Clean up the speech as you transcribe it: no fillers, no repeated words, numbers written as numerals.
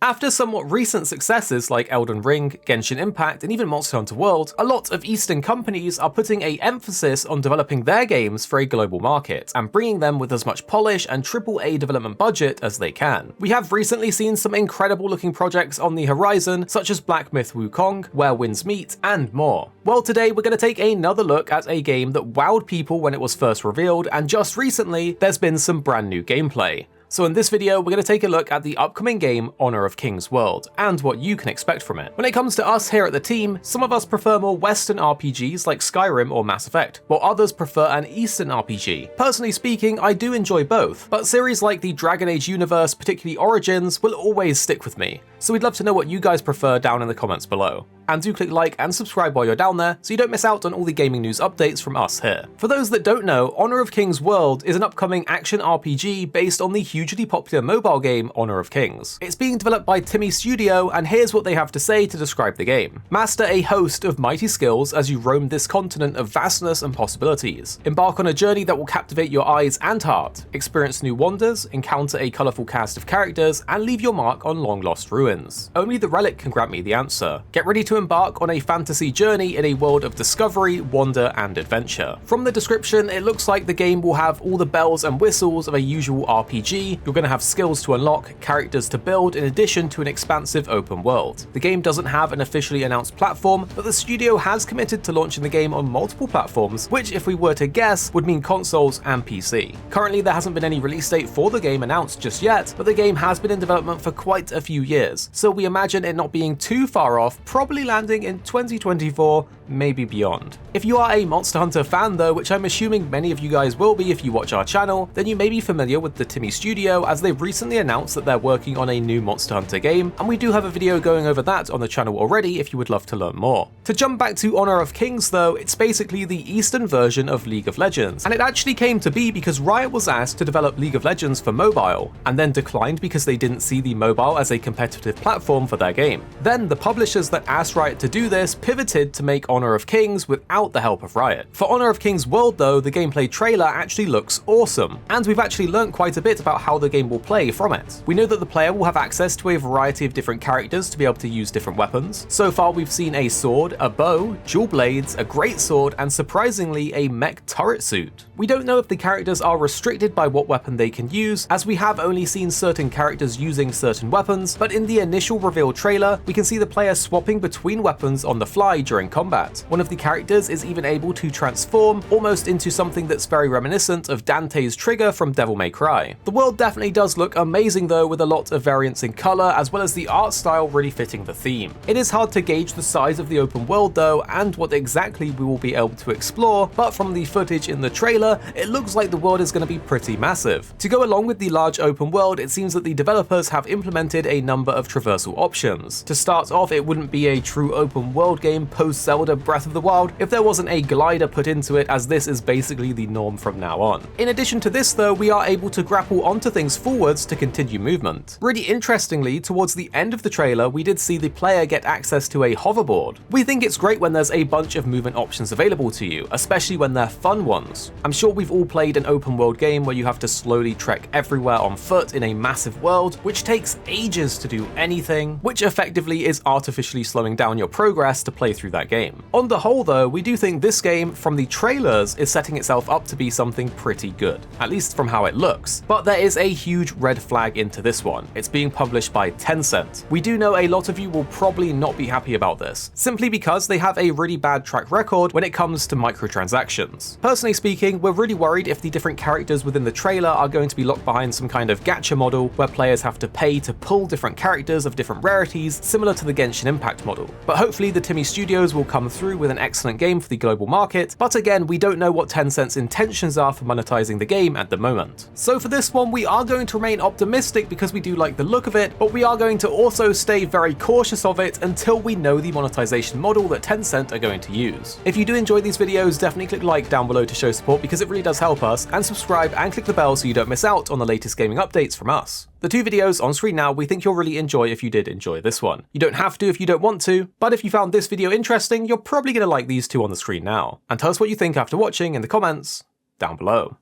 After somewhat recent successes like Elden Ring, Genshin Impact, and even Monster Hunter World, a lot of Eastern companies are putting an emphasis on developing their games for a global market, and bringing them with as much polish and AAA development budget as they can. We have recently seen some incredible looking projects on the horizon, such as Black Myth Wukong, Where Winds Meet, and more. Well, today we're going to take another look at a game that wowed people when it was first revealed, and just recently, there's been some brand new gameplay. So in this video, we're going to take a look at the upcoming game Honor of Kings World, and what you can expect from it. When it comes to us here at the team, some of us prefer more Western RPGs like Skyrim or Mass Effect, while others prefer an Eastern RPG. Personally speaking, I do enjoy both, but series like the Dragon Age universe, particularly Origins, will always stick with me. So we'd love to know what you guys prefer down in the comments below. And do click like and subscribe while you're down there so you don't miss out on all the gaming news updates from us here. For those that don't know, Honor of Kings World is an upcoming action RPG based on the hugely popular mobile game Honor of Kings. It's being developed by Timmy Studio, and here's what they have to say to describe the game. Master a host of mighty skills as you roam this continent of vastness and possibilities. Embark on a journey that will captivate your eyes and heart. Experience new wonders, encounter a colourful cast of characters, and leave your mark on long-lost ruins. Only the relic can grant me the answer. Get ready to embark on a fantasy journey in a world of discovery, wonder, and adventure. From the description, it looks like the game will have all the bells and whistles of a usual RPG. You're going to have skills to unlock, characters to build, in addition to an expansive open world. The game doesn't have an officially announced platform, but the studio has committed to launching the game on multiple platforms, which, if we were to guess, would mean consoles and PC. Currently, there hasn't been any release date for the game announced just yet, but the game has been in development for quite a few years, so we imagine it not being too far off, probably landing in 2024, maybe beyond. If you are a Monster Hunter fan though, which I'm assuming many of you guys will be if you watch our channel, then you may be familiar with the Timmy Studio, as they've recently announced that they're working on a new Monster Hunter game, and we do have a video going over that on the channel already if you would love to learn more. To jump back to Honor of Kings though, it's basically the Eastern version of League of Legends, and it actually came to be because Riot was asked to develop League of Legends for mobile, and then declined because they didn't see the mobile as a competitive platform for their game. Then the publishers that asked Riot to do this pivoted to make Honor of Kings without the help of Riot. For Honor of Kings World though, the gameplay trailer actually looks awesome, and we've actually learned quite a bit about how the game will play from it. We know that the player will have access to a variety of different characters to be able to use different weapons. So far we've seen a sword, a bow, dual blades, a great sword, and surprisingly a mech turret suit. We don't know if the characters are restricted by what weapon they can use, as we have only seen certain characters using certain weapons, but in the initial reveal trailer, we can see the player swapping between weapons on the fly during combat. One of the characters is even able to transform almost into something that's very reminiscent of Dante's trigger from Devil May Cry. The world definitely does look amazing though, with a lot of variance in color as well as the art style really fitting the theme. It is hard to gauge the size of the open world though, and what exactly we will be able to explore, but from the footage in the trailer, it looks like the world is going to be pretty massive. To go along with the large open world, it seems that the developers have implemented a number of traversal options. To start off, it wouldn't be a true open world game post-Zelda Breath of the Wild if there wasn't a glider put into it, as this is basically the norm from now on. In addition to this though, we are able to grapple onto things forwards to continue movement. Really interestingly, towards the end of the trailer, we did see the player get access to a hoverboard. We think it's great when there's a bunch of movement options available to you, especially when they're fun ones. I'm sure we've all played an open world game where you have to slowly trek everywhere on foot in a massive world, which takes ages to do anything, which effectively is artificially slowing down your progress to play through that game. On the whole though, we do think this game, from the trailers, is setting itself up to be something pretty good, at least from how it looks. But there is a huge red flag into this one. It's being published by Tencent. We do know a lot of you will probably not be happy about this, simply because they have a really bad track record when it comes to microtransactions. Personally speaking, we're really worried if the different characters within the trailer are going to be locked behind some kind of gacha model where players have to pay to pull different characters of different rarities, similar to the Genshin Impact model. But hopefully the Timmy Studios will come through with an excellent game for the global market, but again, we don't know what Tencent's intentions are for monetizing the game at the moment. So for this one, we are going to remain optimistic because we do like the look of it, but we are going to also stay very cautious of it until we know the monetization model that Tencent are going to use. If you do enjoy these videos, definitely click like down below to show support because it really does help us, and subscribe and click the bell so you don't miss out on the latest gaming updates from us. The two videos on screen now we think you'll really enjoy if you did enjoy this one. You don't have to if you don't want to, but if you found this video interesting, you're probably going to like these two on the screen now. And tell us what you think after watching in the comments down below.